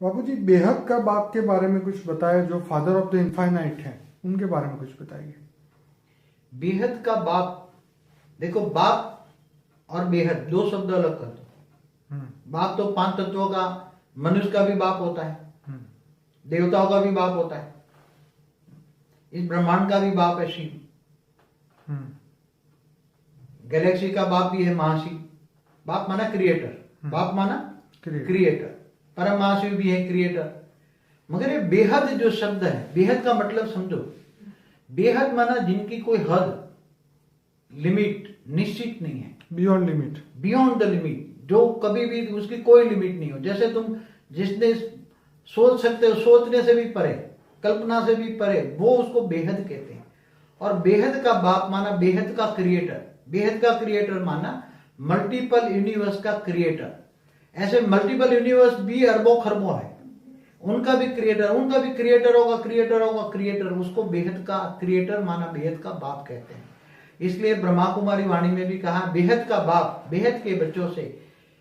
बाबूजी, बेहद का बाप के बारे में कुछ बताएं, जो फादर ऑफ द इनफाइनाइट हैं, उनके बारे में कुछ बताइए। बेहद का बाप, देखो बाप और बेहद दो शब्द अलग कर दो। बाप तो 5 तत्वों का, मनुष्य का भी बाप होता है, देवताओं का भी बाप होता है, इस ब्रह्मांड का भी बाप है शिव, गैलेक्सी का बाप भी है महाशिव। बाप माना क्रिएटर, बाप माना क्रिएटर, परम महाशिव भी है क्रिएटर। मगर ये बेहद जो शब्द है, बेहद का मतलब समझो। बेहद माना जिनकी कोई हद, लिमिट निश्चित नहीं है, beyond limit, beyond the limit, जो कभी भी उसकी कोई लिमिट नहीं हो। जैसे तुम जिसने सोच सकते हो, सोचने से भी परे, कल्पना से भी परे, वो उसको बेहद कहते हैं। और बेहद का बाप माना बेहद का क्रिएटर। बेहद का क्रिएटर माना मल्टीपल यूनिवर्स का क्रिएटर। ऐसे मल्टीपल यूनिवर्स भी अरबों खरबों है, उनका भी क्रिएटर, उनका भी क्रिएटर होगा, क्रिएटर होगा, क्रिएटर। उसको बेहद का क्रिएटर माना बेहद का बाप कहते हैं। इसलिए ब्रह्मा कुमारी वाणी में भी कहा, बेहद का बाप बेहद के बच्चों से,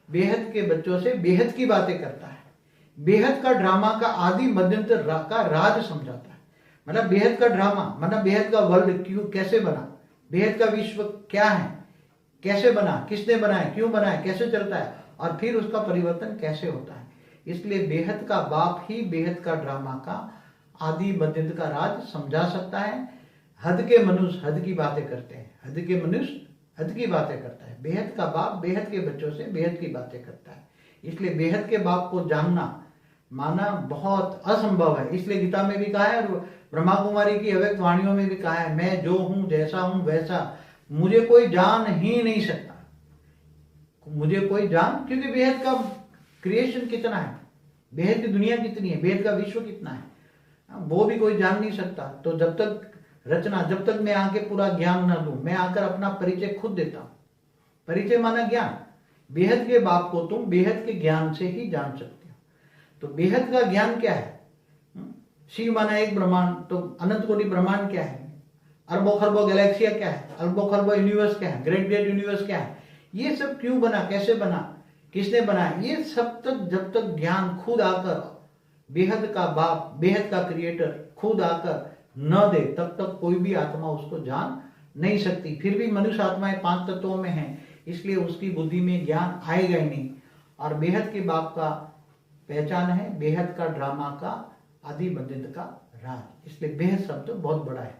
बेहद के बच्चों से बेहद की बातें करता है। बेहद का ड्रामा का आदि मध्यंतर का राज समझाता है। मतलब बेहद का ड्रामा मतलब बेहद का वर्ल्ड क्यों, कैसे बना, बेहद का विश्व क्या है, कैसे बना, किसने बनाया, क्यों बनाया, कैसे चलता है, और फिर उसका परिवर्तन कैसे होता है। इसलिए बेहद का बाप ही बेहद का ड्रामा का आदि मध्यंतर का राज समझा सकता है। हद के मनुष्य हद की बातें करते हैं, हद के मनुष्य हद की बातें करता है। बेहद का बाप बेहद के बच्चों से बेहद की बातें करता है। इसलिए बेहद के बाप को जानना माना बहुत असंभव है। इसलिए गीता में भी कहा है, और ब्रह्मा कुमारी की अव्यक्त वाणियों में भी कहा है, मैं जो हूं, जैसा हूं, वैसा मुझे कोई जान ही नहीं सकता। मुझे कोई जान, क्योंकि बेहद का क्रिएशन कितना है, बेहद की दुनिया कितनी है, बेहद का विश्व कितना है, वो भी कोई जान नहीं सकता। तो जब तक रचना, जब तक मैं आके पूरा ज्ञान न दूं, मैं आकर अपना परिचय खुद देता हूं। परिचय माना ज्ञान। बेहद के बाप को तुम बेहद के ज्ञान से ही जान सकते हो। तो बेहद का ज्ञान क्या है? शिव माना एक ब्रह्मांड, तो अनंत कोटि ब्रह्मांड क्या है, अरबों खरबों गैलेक्सिया क्या है, अरबों खरबों यूनिवर्स क्या है, ग्रेट ग्रेट यूनिवर्स क्या है, ये सब क्यों बना, कैसे बना, किसने बनाया, ये सब तक जब तक ज्ञान खुद आकर, बेहद का बाप बेहद का क्रिएटर खुद आकर न दे, तब तक कोई भी आत्मा उसको जान नहीं सकती। फिर भी मनुष्य आत्माएं 5 तत्वों में है, इसलिए उसकी बुद्धि में ज्ञान आएगा ही नहीं। और बेहद के बाप का पहचान है बेहद का ड्रामा का आदि मध्यंतर का राज। इसलिए बेहद शब्द बहुत बड़ा है।